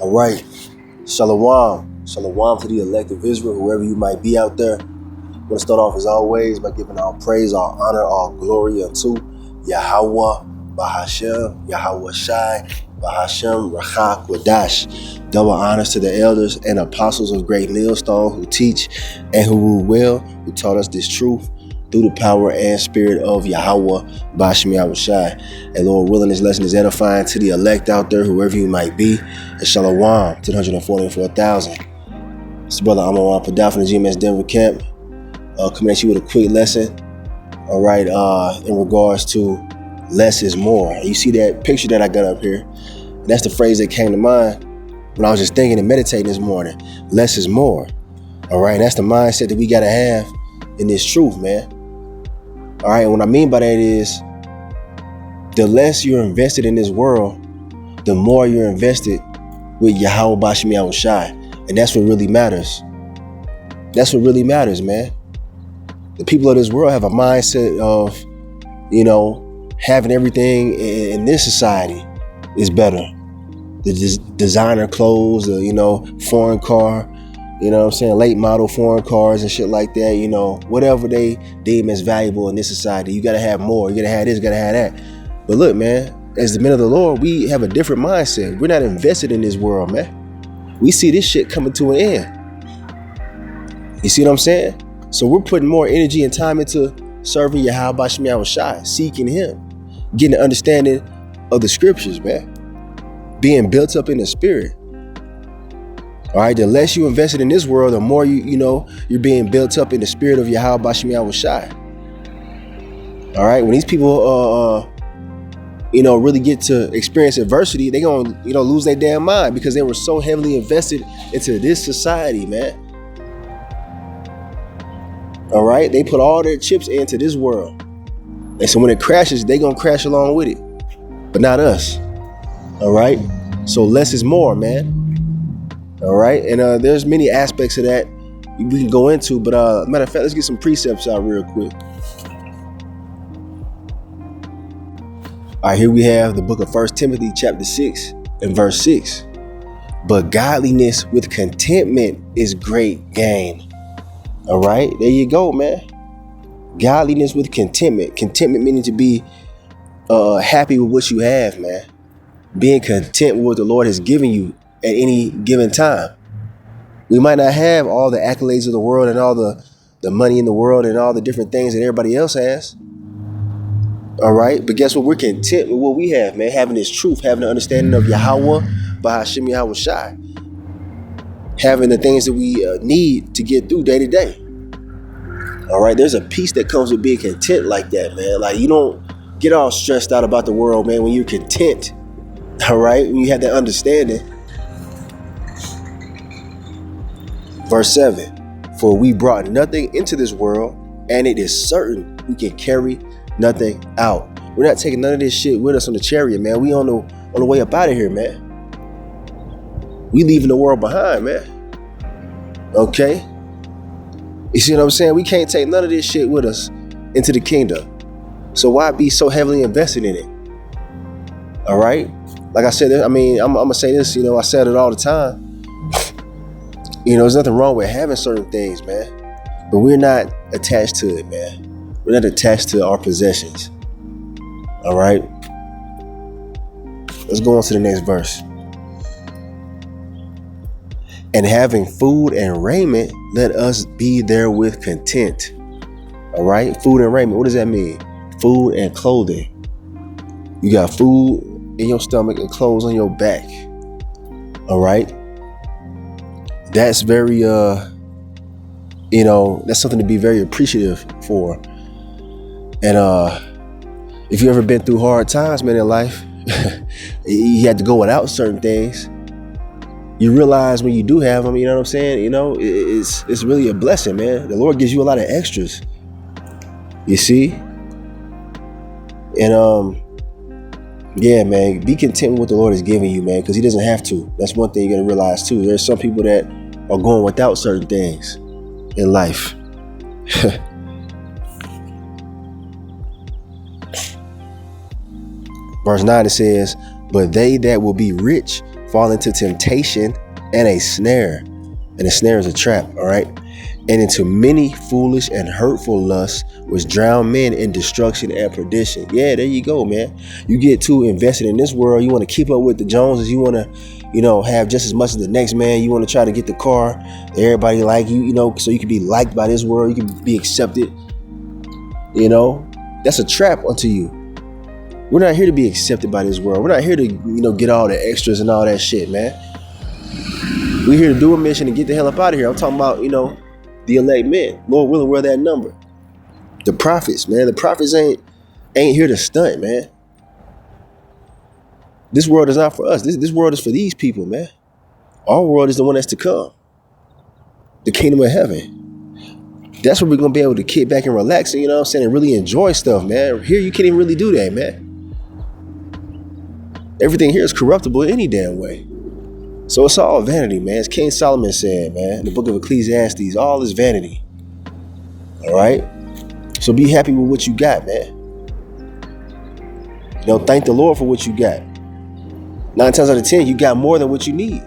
All right. Shalom. Shalom to the elect of Israel, whoever you might be out there. I want to start off as always by giving all praise, all honor, all glory unto Yahweh, Bahashem, Yahweh Shai, Bahashem, Rachak, Wadash. Double honors to the elders and apostles of Great Millstone who teach and who rule well, who taught us this truth through the power and spirit of Yahweh, Bahashem, Yahweh Shai. And Lord willing, this lesson is edifying to the elect out there, whoever you might be. And Shalom to the 144,000. It's brother Amaran Padaf from the GMS Denver camp. Coming at you with a quick lesson, all right, in regards to less is more. You see that picture that I got up here? And that's the phrase that came to mind when I was just thinking and meditating this morning. Less is more, all right? And that's the mindset that we got to have in this truth, man. All right, and what I mean by that is the less you're invested in this world, the more you're invested with Yahweh Bahashem Yahweh Shai. And that's what really matters. That's what really matters, man. The people of this world have a mindset of, having everything in this society is better. The designer clothes, the, foreign car, late model foreign cars and shit like that, whatever they deem as valuable in this society. You got to have more. You got to have this, you got to have that. But look, man, as the men of the Lord, we have a different mindset. We're not invested in this world, man. We see this shit coming to an end. You see what I'm saying? So we're putting more energy and time into serving Yahweh Bahashem Yahweh Shai, seeking Him, getting an understanding of the scriptures, man. Being built up in the spirit. All right, the less you invested in this world, the more you're being built up in the spirit of Yahweh Bahashem Yahweh Shai. All right, when these people really get to experience adversity, they gonna lose their damn mind because they were so heavily invested into this society, man. All right, they put all their chips into this world, and so when it crashes, they gonna crash along with it, but not us. All right, so less is more, man. All right, and there's many aspects of that we can go into, but matter of fact, let's get some precepts out real quick. All right, here we have the book of 1 Timothy chapter 6 and verse 6. But godliness with contentment is great gain. All right, there you go, man. Godliness with contentment. Contentment meaning to be happy with what you have, man. Being content with what the Lord has given you at any given time. We might not have all the accolades of the world and all the money in the world and all the different things that everybody else has. All right, but guess what? We're content with what we have, man. Having this truth, having the understanding of Yahweh, Bahashem Yahweh Shai. Having the things that we need to get through day to day. All right, there's a peace that comes with being content like that, man. Like, you don't get all stressed out about the world, man, when you're content. All right, when you have that understanding. Verse 7, for we brought nothing into this world, and it is certain we can carry nothing out. We're not taking none of this shit with us on the chariot, man. We on the way up out of here, man. We leaving the world behind, man. Okay? You see what I'm saying? We can't take none of this shit with us into the kingdom. So why be so heavily invested in it? All right? Like I said, I'm going to say this, I said it all the time. There's nothing wrong with having certain things, man. But we're not attached to it, man. We're not attached to our possessions. All right? Let's go on to the next verse. And having food and raiment, let us be therewith content. All right? Food and raiment. What does that mean? Food and clothing. You got food in your stomach and clothes on your back. All right? That's very, that's something to be very appreciative for. And if you ever been through hard times, man, in life, you had to go without certain things. You realize when you do have them, you know what I'm saying? It's really a blessing, man. The Lord gives you a lot of extras. You see? And yeah, man, be content with what the Lord is giving you, man, because He doesn't have to. That's one thing you got to realize too. There's some people that are going without certain things in life. Verse 9, it says, but they that will be rich fall into temptation and a snare. And a snare is a trap, all right? And into many foolish and hurtful lusts, which drown men in destruction and perdition. Yeah, there you go, man. You get too invested in this world. You want to keep up with the Joneses. You want to, have just as much as the next man. You want to try to get the car that everybody like you, so you can be liked by this world. You can be accepted. That's a trap unto you. We're not here to be accepted by this world. We're not here to, get all the extras and all that shit, man. We're here to do a mission and get the hell up out of here. I'm talking about, the elect men. Lord willing, we're that number. The prophets, man. The prophets ain't here to stunt, man. This world is not for us. This world is for these people, man. Our world is the one that's to come. The kingdom of heaven. That's where we're going to be able to kick back and relax and, and really enjoy stuff, man. Here, you can't even really do that, man. Everything here is corruptible any damn way. So it's all vanity, man. As King Solomon said, man, in the book of Ecclesiastes, all is vanity. All right? So be happy with what you got, man. Thank the Lord for what you got. 9 times out of 10, you got more than what you need.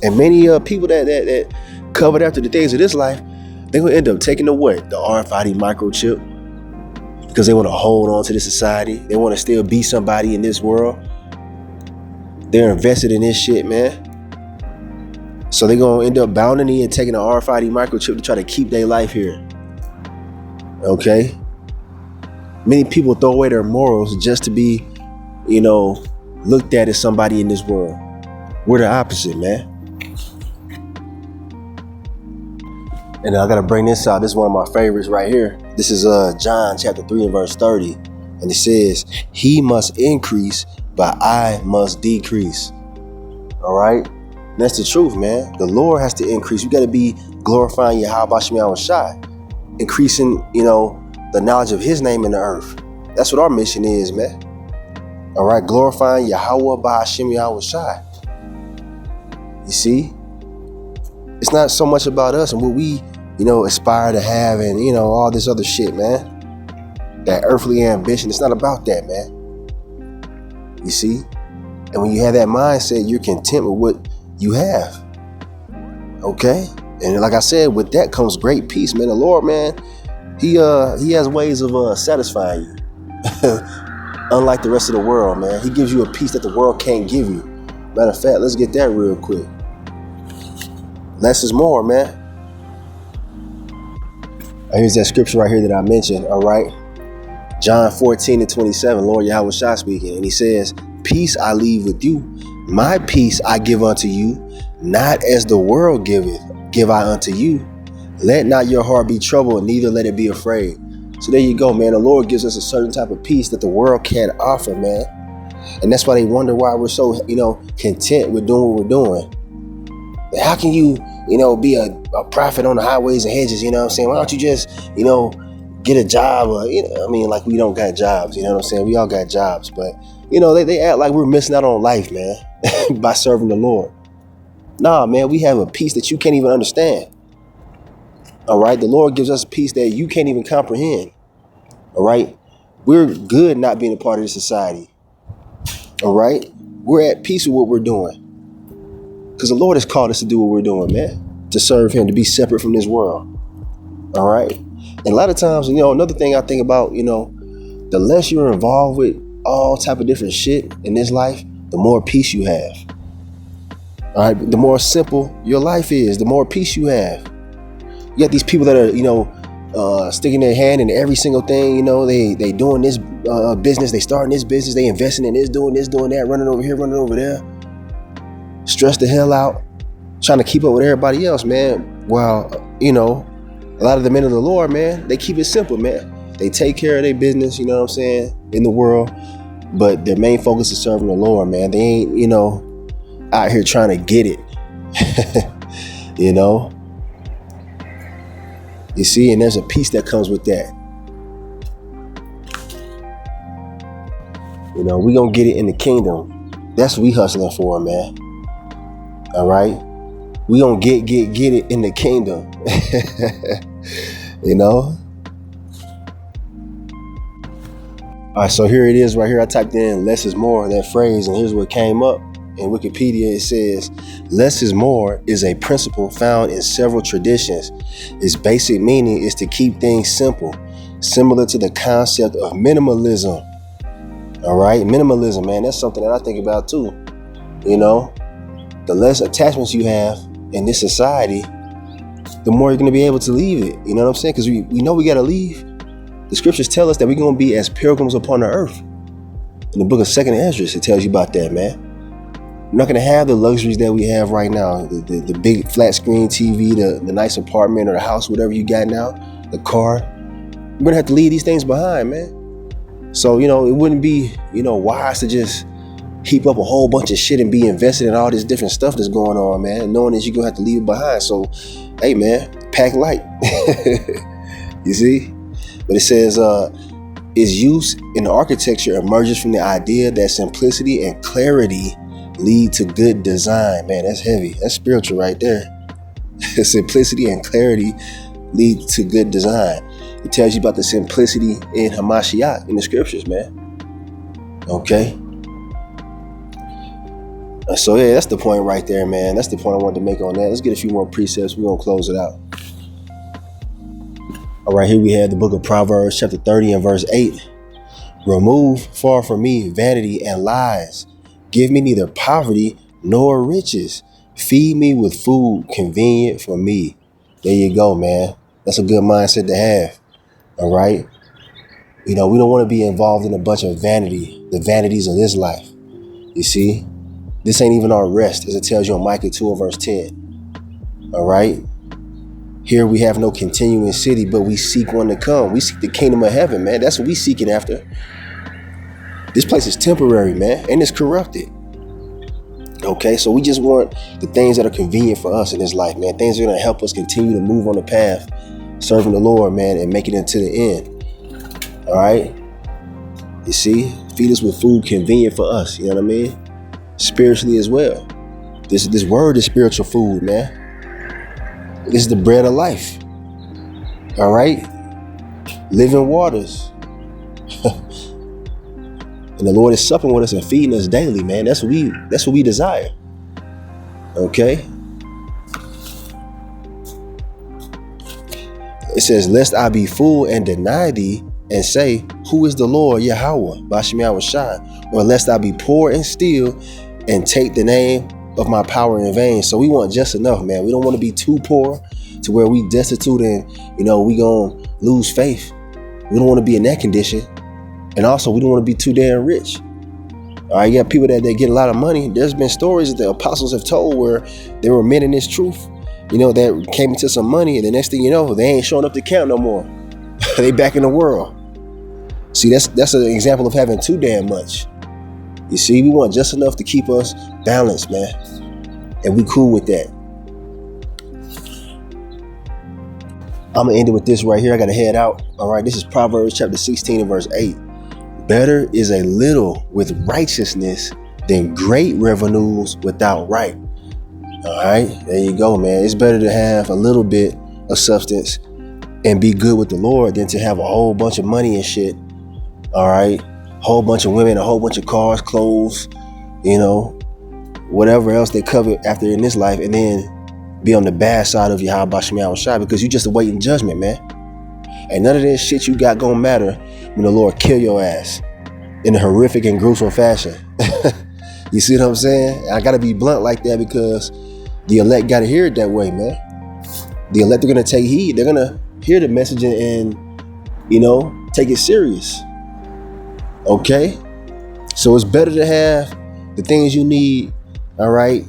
And many people that covered after the things of this life, they're going to end up taking the what? The RFID microchip. Because they want to hold on to this society. They want to still be somebody in this world. They're invested in this shit, man. So they're going to end up bowing the knee and taking an RFID microchip to try to keep their life here. Okay? Many people throw away their morals just to be, looked at as somebody in this world. We're the opposite, man. And I got to bring this out. This is one of my favorites right here. This is John chapter 3 and verse 30. And it says, he must increase, but I must decrease. All right? And that's the truth, man. The Lord has to increase. You got to be glorifying Yahweh Shem Shai, increasing, the knowledge of his name in the earth. That's what our mission is, man. All right? Glorifying Yahweh Ba'ashem Yahweh Shai. You see? It's not so much about us and what we, aspire to have and, all this other shit, man. That earthly ambition. It's not about that, man. You see? And when you have that mindset, you're content with what you have. Okay? And like I said, with that comes great peace, man. The Lord, man, he has ways of satisfying you. Unlike the rest of the world, man. He gives you a peace that the world can't give you. Matter of fact, let's get that real quick. Less is more, man. Here's that scripture right here that I mentioned, all right? John 14 and 27, Lord Yahweh Shai speaking. And he says, peace I leave with you. My peace I give unto you. Not as the world giveth, give I unto you. Let not your heart be troubled, neither let it be afraid. So there you go, man. The Lord gives us a certain type of peace that the world can't offer, man. And that's why they wonder why we're so, content with doing what we're doing. How can you, be a prophet on the highways and hedges, Why don't you just, get a job? Or, like we don't got jobs, We all got jobs. But, they act like we're missing out on life, man, by serving the Lord. Nah, man, we have a peace that you can't even understand. All right. The Lord gives us a peace that you can't even comprehend. All right. We're good not being a part of this society. All right. We're at peace with what we're doing. Because the Lord has called us to do what we're doing, man. To serve him, to be separate from this world. All right. And a lot of times, another thing I think about, the less you're involved with all type of different shit in this life, the more peace you have. All right. The more simple your life is, the more peace you have. You got these people that are, sticking their hand in every single thing. They doing this business. They starting this business. They investing in this, doing that, running over here, running over there. Stressed the hell out, trying to keep up with everybody else, man. While, a lot of the men of the Lord, man, they keep it simple, man. They take care of their business, in the world. But their main focus is serving the Lord, man. They ain't, out here trying to get it. You see, and there's a peace that comes with that. We gonna get it in the kingdom. That's what we hustling for, man. All right. We gonna get it in the kingdom. All right, so here it is right here. I typed in less is more, that phrase, and here's what came up. In Wikipedia, it says, less is more is a principle found in several traditions. Its basic meaning is to keep things simple, similar to the concept of minimalism. All right, minimalism, man, that's something that I think about too. You know, the less attachments you have in this society, the more you're going to be able to leave it. You know what I'm saying? Because we know we got to leave. The scriptures tell us that we're going to be as pilgrims upon the earth. In the book of 2nd Esdras, it tells you about that, man. We're not going to have the luxuries that we have right now. The big flat screen TV, the nice apartment or the house, whatever you got now, the car. We're going to have to leave these things behind, man. So, you know, it wouldn't be, wise to just heap up a whole bunch of shit and be invested in all this different stuff that's going on, man, knowing that you're going to have to leave it behind. So, hey, man, pack light. You see? But it says, its use in architecture emerges from the idea that simplicity and clarity lead to good design. Man, that's heavy. That's spiritual right there. Simplicity and clarity lead to good design. It tells you about the simplicity in Hamashiach in the scriptures, man. Okay. So yeah, that's the point right there, man. That's the point I wanted to make on that. Let's get a few more precepts. We're going to close it out. All right, here we have the book of Proverbs, chapter 30 and verse 8. Remove far from me vanity and lies. Give me neither poverty nor riches. Feed me with food convenient for me. There you go, man. That's a good mindset to have. All right. We don't want to be involved in a bunch of vanity, the vanities of this life. You see, this ain't even our rest, as it tells you in Micah 2 and verse 10. All right. Here we have no continuing city, but we seek one to come. We seek the kingdom of heaven, man. That's what we seeking after. This place is temporary, man, and it's corrupted. Okay, so we just want the things that are convenient for us in this life, man. Things that are going to help us continue to move on the path, serving the Lord, man, and make it into the end. All right. You see, feed us with food convenient for us. You know what I mean? Spiritually as well. This word is spiritual food, man. This is the bread of life. All right. Living waters. And the Lord is supping with us and feeding us daily, man. That's what we desire. Okay. It says, lest I be full and deny thee and say, who is the Lord Yahweh, Bashem Yahweh Shai? Or lest I be poor and steal and take the name of my power in vain. So we want just enough, man. We don't want to be too poor to where we destitute and, we gonna lose faith. We don't want to be in that condition. And also, we don't want to be too damn rich. All right, you got people that they get a lot of money. There's been stories that the apostles have told where there were men in this truth, that came into some money, and the next thing you know, they ain't showing up to camp no more. They back in the world. See, that's an example of having too damn much. You see, we want just enough to keep us balanced, man. And we cool with that. I'm going to end it with this right here. I got to head out. All right, this is Proverbs chapter 16 and verse 8. Better is a little with righteousness than great revenues without right. All right, there you go, man. It's better to have a little bit of substance and be good with the Lord than to have a whole bunch of money and shit. All right, whole bunch of women, a whole bunch of cars, clothes, whatever else they covet after in this life, and then be on the bad side of Yahweh Bashem Yahweh Shai because you just awaiting judgment, man. And none of this shit you got gonna matter when the Lord kill your ass in a horrific and gruesome fashion. You see what I'm saying? I gotta be blunt like that because the elect gotta hear it that way, man. The elect are gonna take heed. They're gonna hear the message and take it serious. Okay? So it's better to have the things you need, all right,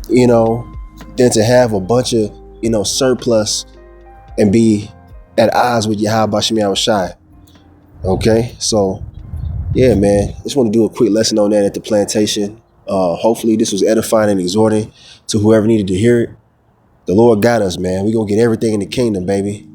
than to have a bunch of, surplus and be at odds with Yahweh Bashem Yahweh Shai. Okay? So, yeah, man. Just want to do a quick lesson on that at the plantation. Hopefully this was edifying and exhorting to whoever needed to hear it. The Lord got us, man. We're going to get everything in the kingdom, baby.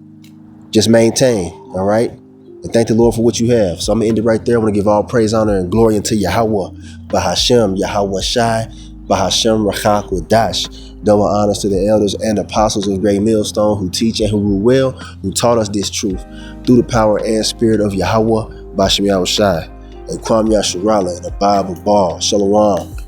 Just maintain, all right? And thank the Lord for what you have. So I'm going to end it right there. I want to give all praise, honor, and glory unto Yahweh, Bahashem, Yahweh Shai, Bahashem Rachak Wadash. Double honors to the elders and apostles of Great Millstone who teach and who rule well, who taught us this truth through the power and spirit of Yahweh, Bashim Yahushai, and Kwam Yasharala, and the Bible Ball. Shalom.